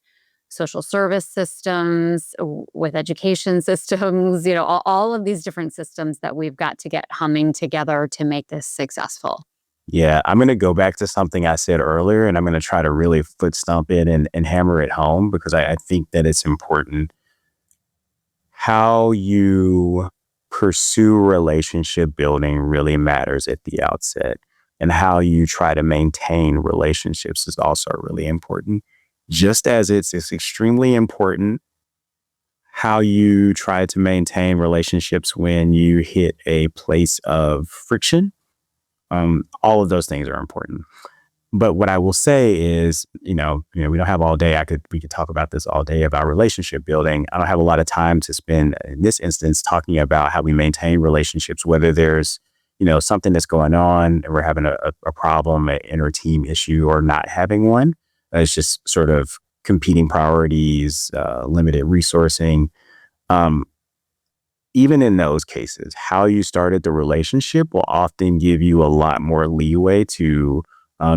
social service systems, with education systems, all of these different systems that we've got to get humming together to make this successful? Yeah, I'm going to go back to something I said earlier, and I'm going to try to really foot stomp it and hammer it home because I think that it's important how you pursue relationship building really matters at the outset. And how you try to maintain relationships is also really important. Just as it's extremely important how you try to maintain relationships when you hit a place of friction. All of those things are important. But what I will say is, we don't have all day. We could talk about this all day about relationship building. I don't have a lot of time to spend in this instance talking about how we maintain relationships, whether there's, something that's going on and we're having a problem, an inner team issue, or not having one. It's just sort of competing priorities, limited resourcing. Um, Even in those cases, how you started the relationship will often give you a lot more leeway to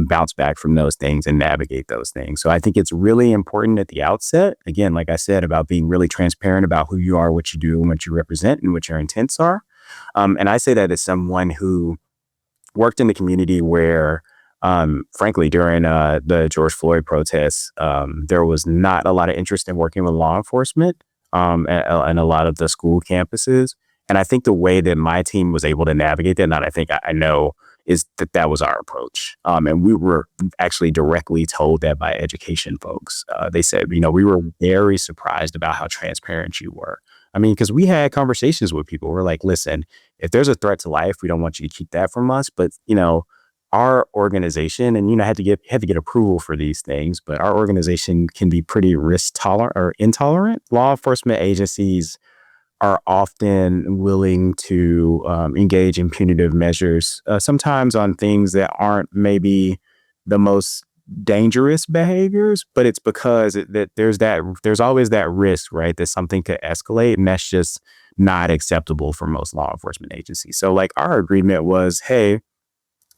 bounce back from those things and navigate those things. So I think it's really important at the outset, again, like I said, about being really transparent about who you are, what you do, and what you represent, and what your intents are. And I say that as someone who worked in the community where, frankly, during the George Floyd protests, there was not a lot of interest in working with law enforcement and a lot of the school campuses. And I think the way that my team was able to navigate that, not I think I know, is that that was our approach. And we were actually directly told that by education folks. They said, we were very surprised about how transparent you were. I mean, because we had conversations with people. We're like, listen, if there's a threat to life, we don't want you to keep that from us. But, our organization, and had to get approval for these things, but our organization can be pretty risk tolerant or intolerant. Law enforcement agencies are often willing to engage in punitive measures, sometimes on things that aren't maybe the most dangerous behaviors, but it's because that there's always that risk, right, that something could escalate, and that's just not acceptable for most law enforcement agencies. So, like, our agreement was, hey,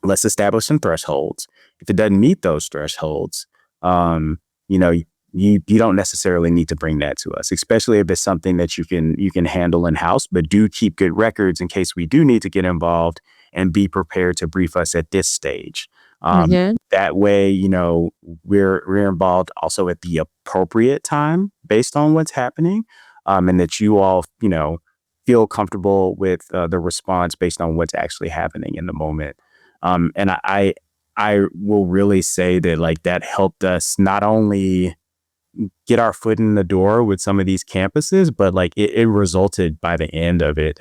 let's establish some thresholds. If it doesn't meet those thresholds, you know, you don't necessarily need to bring that to us, especially if it's something that you can handle in house. But do keep good records in case we do need to get involved, and be prepared to brief us at this stage. Mhm. That way, we're involved also at the appropriate time based on what's happening, and that you all feel comfortable with the response based on what's actually happening in the moment. And I will really say that, like, that helped us not only get our foot in the door with some of these campuses, but like it resulted by the end of it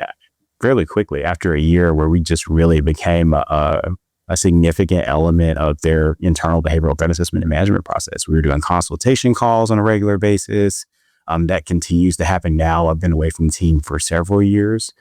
fairly quickly after a year where we just really became a significant element of their internal behavioral threat assessment and management process. We were doing consultation calls on a regular basis. That continues to happen now. I've been away from the team for several years.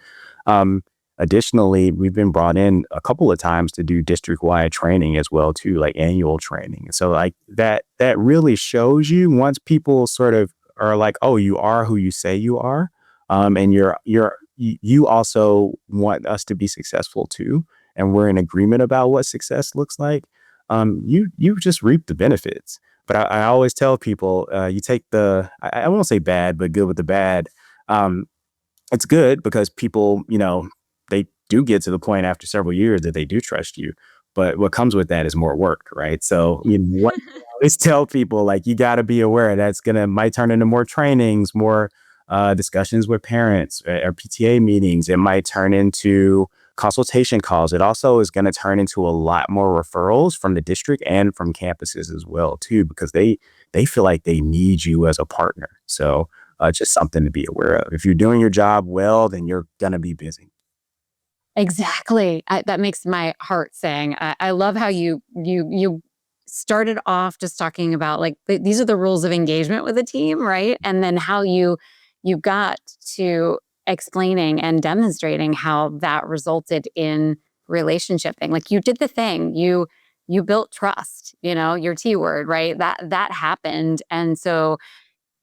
Um, Additionally, we've been brought in a couple of times to do district-wide training as well too, like annual training. So like that really shows you, once people sort of are like, oh, you are who you say you are, and you also want us to be successful too, and we're in agreement about what success looks like. You just reap the benefits. But I always tell people, you take I won't say bad, but good with the bad. Um, it's good because people, they do get to the point after several years that they do trust you. But what comes with that is more work, right? So, what I always tell people, like, you got to be aware that's might turn into more trainings, more discussions with parents, or PTA meetings. It might turn into consultation calls. It also is going to turn into a lot more referrals from the district and from campuses as well too, because they feel like they need you as a partner. So just something to be aware of. If you're doing your job well, then you're gonna be busy. Exactly. That makes my heart sing. I love how you started off just talking about like these are the rules of engagement with a team, right? And then how you got to explaining and demonstrating how that resulted in relationship thing. Like you did the thing. You built trust, your T word, right? That happened. And so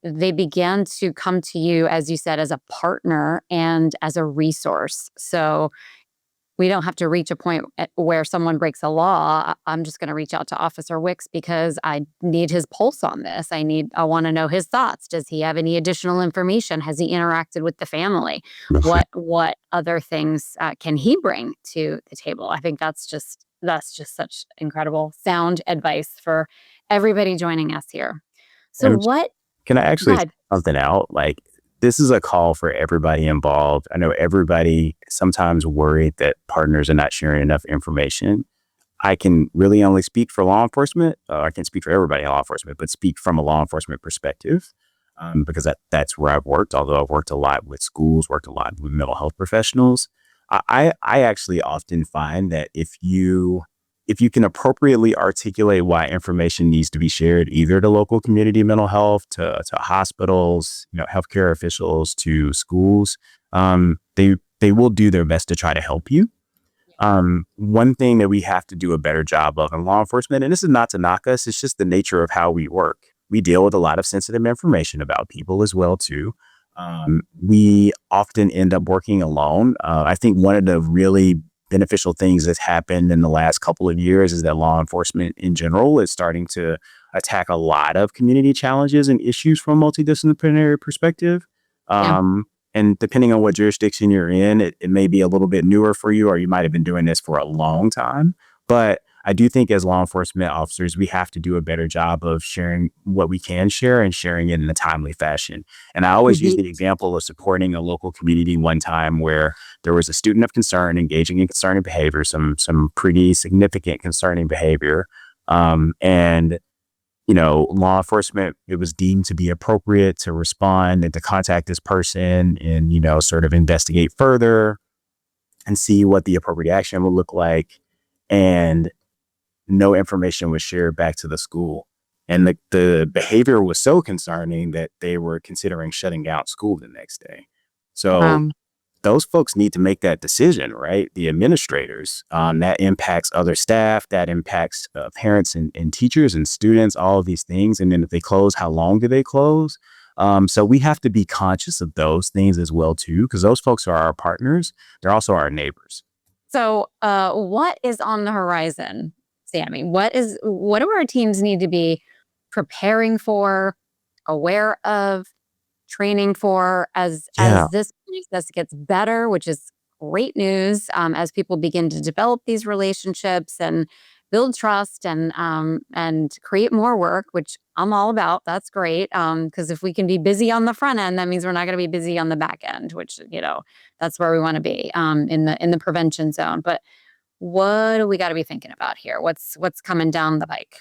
they began to come to you, as you said, as a partner and as a resource. So we don't have to reach a point where someone breaks a law. I'm just going to reach out to Officer Wicks because I need his pulse on this. I want to know his thoughts. Does he have any additional information? Has he interacted with the family? What other things can he bring to the table? I think that's just such incredible sound advice for everybody joining us here. So And what can I actually say God, something out? Like, this is a call for everybody involved. I know everybody sometimes worried that partners are not sharing enough information. I can really only speak for law enforcement. I can't speak for everybody in law enforcement, but speak from a law enforcement perspective, because that's where I've worked. Although I've worked a lot with schools, worked a lot with mental health professionals. I actually often find that if you can appropriately articulate why information needs to be shared, either to local community mental health, to hospitals, healthcare officials, to schools, they will do their best to try to help you. One thing that we have to do a better job of in law enforcement, and this is not to knock us, it's just the nature of how we work. We deal with a lot of sensitive information about people as well too. We often end up working alone. I think one of the really beneficial things that's happened in the last couple of years is that law enforcement in general is starting to attack a lot of community challenges and issues from a multidisciplinary perspective. yeah. Um, and depending on what jurisdiction you're in, it may be a little bit newer for you, or you might have been doing this for a long time. But I do think as law enforcement officers, we have to do a better job of sharing what we can share and sharing it in a timely fashion. And I always use Mhm. the example of supporting a local community one time where there was a student of concern engaging in concerning behavior, some pretty significant concerning behavior. And law enforcement, it was deemed to be appropriate to respond and to contact this person and, sort of investigate further and see what the appropriate action would look like. And no information was shared back to the school. And the behavior was so concerning that they were considering shutting down school the next day. So Um, those folks need to make that decision, right? The administrators, that impacts other staff, that impacts parents and teachers and students, all of these things. And then if they close, how long do they close? So we have to be conscious of those things as well, too, because those folks are our partners. They're also our neighbors. so what is on the horizon, Sammie? What do our teams need to be preparing for, aware of, training for Yeah. as this process gets better, which is great news, as people begin to develop these relationships and build trust and create more work, which I'm all about. That's great. Because if we can be busy on the front end, that means we're not going to be busy on the back end, which that's where we want to be, in the prevention zone. But what do we got to be thinking about here? What's coming down the pike?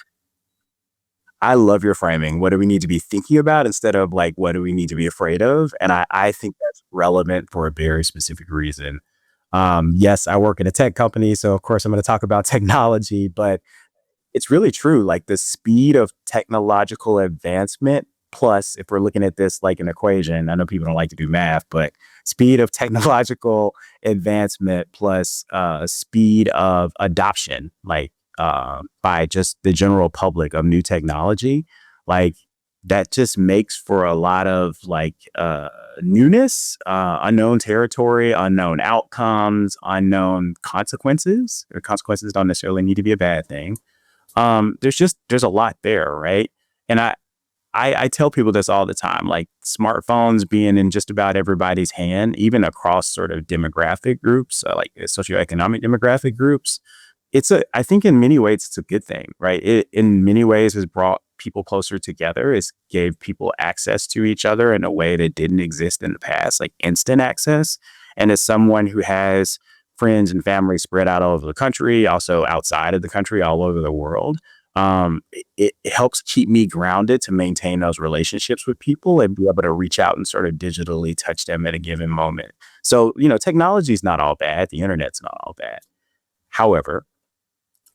I love your framing. What do we need to be thinking about instead of like, what do we need to be afraid of? And I think that's relevant for a very specific reason. Yes, I work at a tech company, so of course I'm going to talk about technology, but it's really true. Like the speed of technological advancement, plus, if we're looking at this like an equation, I know people don't like to do math, but speed of technological advancement plus speed of adoption, like by just the general public of new technology, like that just makes for a lot of like newness, unknown territory, unknown outcomes, unknown consequences. Or consequences don't necessarily need to be a bad thing. There's a lot there, right? And I tell people this all the time, like smartphones being in just about everybody's hand, even across sort of demographic groups, like socioeconomic demographic groups. I think in many ways it's a good thing, right? It in many ways has brought people closer together. It's gave people access to each other in a way that didn't exist in the past, like instant access. And as someone who has friends and family spread out all over the country, also outside of the country, all over the world, it helps keep me grounded to maintain those relationships with people and be able to reach out and sort of digitally touch them at a given moment. So, technology is not all bad. The internet's not all bad. However,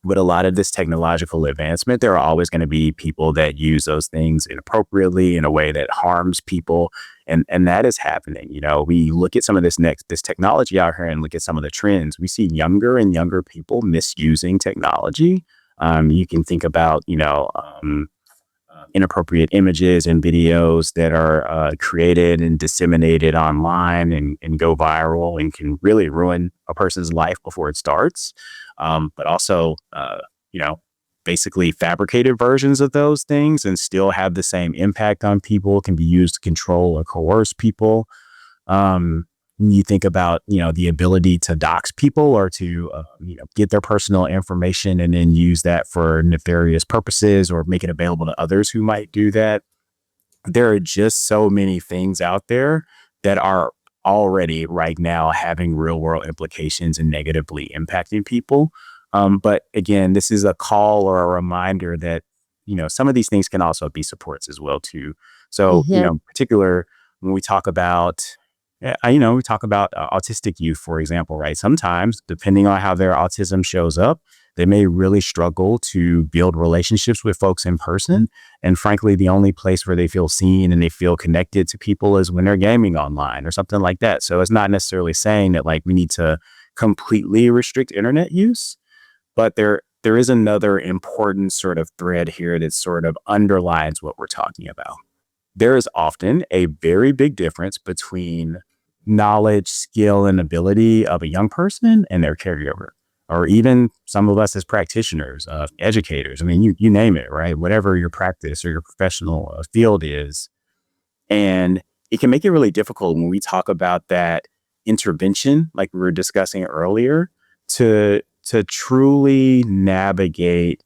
with a lot of this technological advancement, there are always going to be people that use those things inappropriately in a way that harms people. And that is happening. You know, we look at some of this technology out here and look at some of the trends. We see younger and younger people misusing technology. You can think about, inappropriate images and videos that are created and disseminated online and go viral and can really ruin a person's life before it starts. But also, you know, basically fabricated versions of those things and still have the same impact on people, can be used to control or coerce people. You think about, the ability to dox people or to, get their personal information and then use that for nefarious purposes or make it available to others who might do that. There are just so many things out there that are already right now having real world implications and negatively impacting people. But again, this is a call or a reminder that, some of these things can also be supports as well too. So, Yeah. in particular, when we talk about, we talk about autistic youth, for example, right? Sometimes, depending on how their autism shows up, they may really struggle to build relationships with folks in person. And frankly, the only place where they feel seen and they feel connected to people is when they're gaming online or something like that. So it's not necessarily saying that like we need to completely restrict internet use, but there is another important sort of thread here that sort of underlines what we're talking about. There is often a very big difference between knowledge, skill, and ability of a young person and their caregiver, or even some of us as practitioners, educators. I mean, you name it, right? Whatever your practice or your professional field is. And it can make it really difficult when we talk about that intervention, like we were discussing earlier, to truly navigate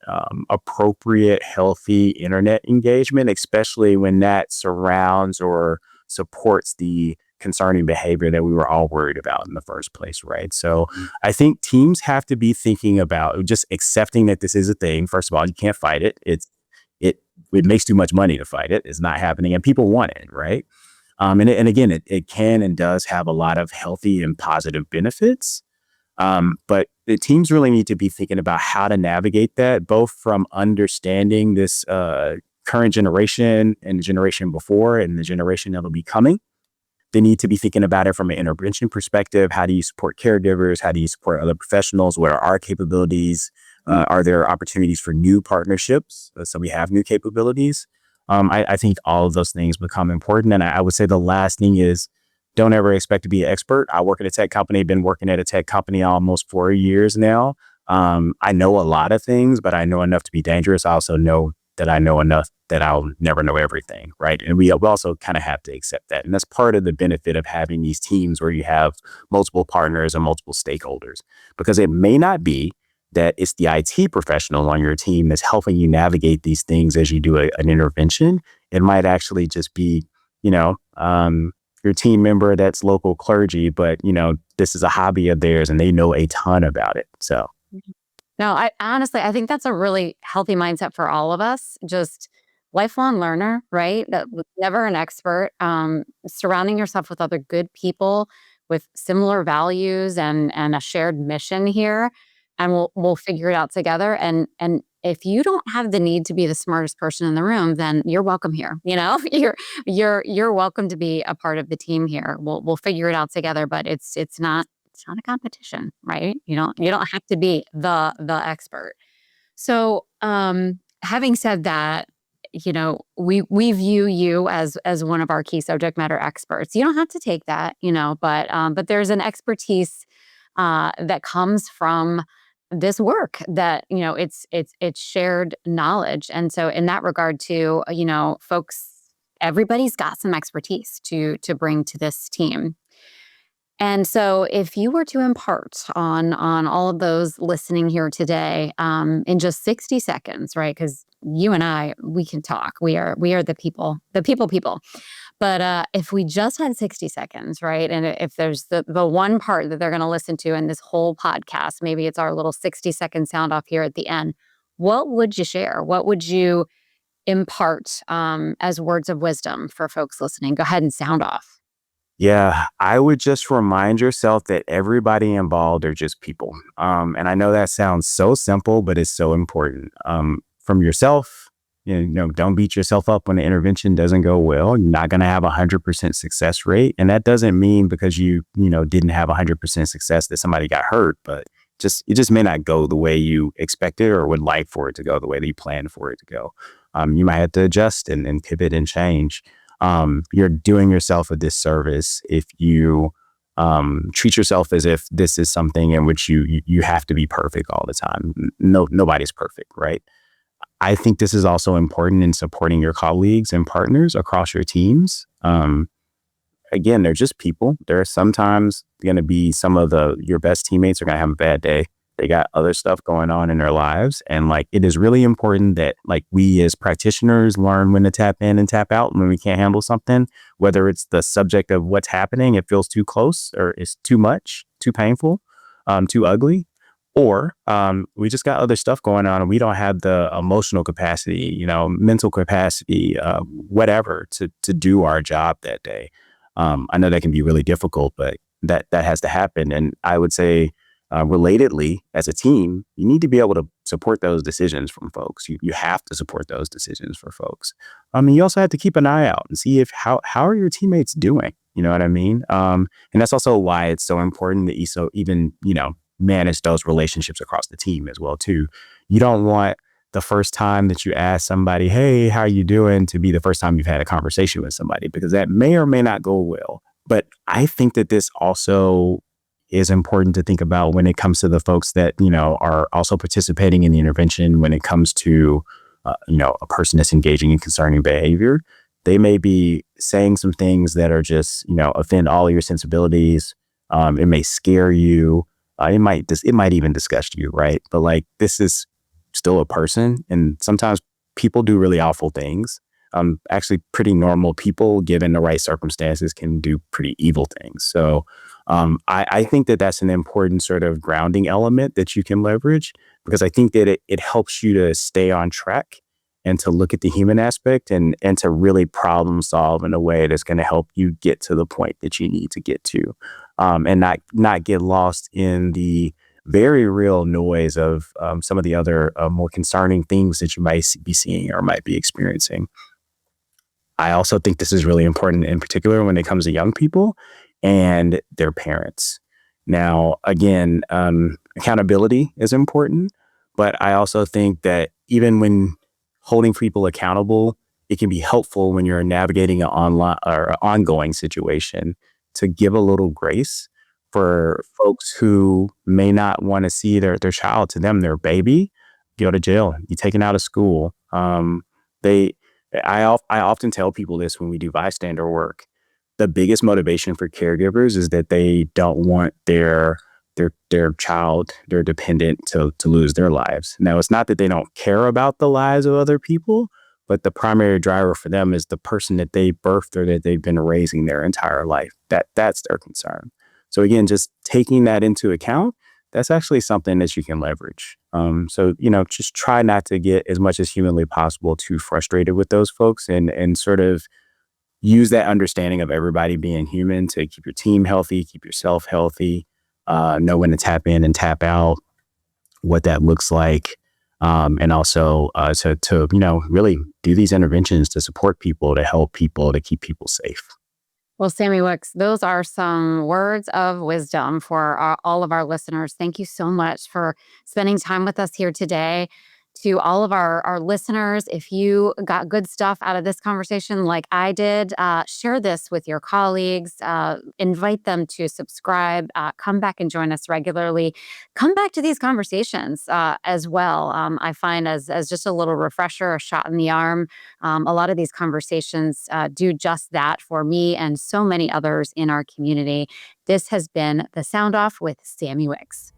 appropriate, healthy internet engagement, especially when that surrounds or supports the concerning behavior that we were all worried about in the first place, right? So I think teams have to be thinking about just accepting that this is a thing. First of all, you can't fight it. It it makes too much money to fight it. It's not happening, and people want it, right? And again, it can and does have a lot of healthy and positive benefits. But the teams really need to be thinking about how to navigate that, both from understanding this current generation and the generation before and the generation that'll be coming. They need to be thinking about it from an intervention perspective. How do you support caregivers? How do you support other professionals? What are our capabilities? Are there opportunities for new partnerships? So we have new capabilities. I think all of those things become important. And I would say the last thing is don't ever expect to be an expert. I work at a tech company, been working at a tech company almost 4 years now. I know a lot of things, but I know enough to be dangerous. I also know that I know enough that I'll never know everything, right? And we also kind of have to accept that. And that's part of the benefit of having these teams where you have multiple partners and multiple stakeholders, because it may not be that it's the IT professional on your team that's helping you navigate these things as you do an intervention. It might actually just be, you know, your team member that's local clergy, but, this is a hobby of theirs and they know a ton about it. So No, I honestly, I think that's a really healthy mindset for all of us. Just lifelong learner, right? That never an expert. Surrounding yourself with other good people with similar values and a shared mission here, and we'll figure it out together. And if you don't have the need to be the smartest person in the room, then you're welcome here. You're welcome to be a part of the team here. We'll figure it out together. But it's not a competition, right? You don't have to be the expert. So, having said that, we view you as one of our key subject matter experts. You don't have to take that, but there's an expertise that comes from this work that it's shared knowledge, and so in that regard, too, folks, everybody's got some expertise to bring to this team. And so if you were to impart on all of those listening here today, in just 60 seconds, right? Because you and I, we can talk. We are the people. But if we just had 60 seconds, right? And if there's the one part that they're going to listen to in this whole podcast, maybe it's our little 60-second sound off here at the end. What would you share? What would you impart as words of wisdom for folks listening? Go ahead and sound off. Yeah, I would just remind yourself that everybody involved are just people. And I know that sounds so simple, but it's so important. From yourself, don't beat yourself up when the intervention doesn't go well. You're not going to have 100% success rate, and that doesn't mean because didn't have 100% success that somebody got hurt, but it just may not go the way you expected or would like for it to go, the way that you planned for it to go. You might have to adjust and pivot and change. You're doing yourself a disservice if you treat yourself as if this is something in which you have to be perfect all the time. No, nobody's perfect, right? I think this is also important in supporting your colleagues and partners across your teams. Again, they're just people. There are sometimes going to be some of your best teammates are going to have a bad day. They got other stuff going on in their lives. And like, it is really important that like we as practitioners learn when to tap in and tap out when we can't handle something, whether it's the subject of what's happening, it feels too close or it's too much, too painful, too ugly, or we just got other stuff going on and we don't have the emotional capacity, mental capacity, whatever to do our job that day. I know that can be really difficult, but that has to happen. And I would say, relatedly, as a team, you need to be able to support those decisions from folks. You have to support those decisions for folks. You also have to keep an eye out and see if how are your teammates doing. You know what I mean? And that's also why it's so important that even manage those relationships across the team as well too. You don't want the first time that you ask somebody, "Hey, how are you doing?" to be the first time you've had a conversation with somebody, because that may or may not go well. But I think that this also is important to think about when it comes to the folks that, are also participating in the intervention. When it comes to, a person that's engaging in concerning behavior, they may be saying some things that are just, offend all of your sensibilities. It may scare you. It might even disgust you, right? But like, this is still a person, and sometimes people do really awful things. Actually, pretty normal people, given the right circumstances, can do pretty evil things. So, I think that that's an important sort of grounding element that you can leverage, because I think that it helps you to stay on track and to look at the human aspect and to really problem solve in a way that's going to help you get to the point that you need to get to, and not get lost in the very real noise of some of the other more concerning things that you might be seeing or might be experiencing. I also think this is really important, in particular when it comes to young people and their parents. Now, again, accountability is important, but I also think that even when holding people accountable, it can be helpful when you're navigating an online or ongoing situation to give a little grace for folks who may not want to see their child, to them, their baby, go to jail, be taken out of school. They I often tell people this when we do bystander work. The biggest motivation for caregivers is that they don't want their child, their dependent, to lose their lives. Now, it's not that they don't care about the lives of other people, but the primary driver for them is the person that they birthed or that they've been raising their entire life. That's their concern. So again, just taking that into account, that's actually something that you can leverage. So, just try not to get, as much as humanly possible, too frustrated with those folks, and sort of use that understanding of everybody being human to keep your team healthy, keep yourself healthy, know when to tap in and tap out, what that looks like. And also to really do these interventions to support people, to help people, to keep people safe. Well, Sammie Wicks, those are some words of wisdom for all of our listeners. Thank you so much for spending time with us here today. To all of our listeners, if you got good stuff out of this conversation like I did, share this with your colleagues, invite them to subscribe, come back and join us regularly. Come back to these conversations as well. I find as just a little refresher, a shot in the arm, a lot of these conversations do just that for me and so many others in our community. This has been The Sound Off with Sammie Wicks.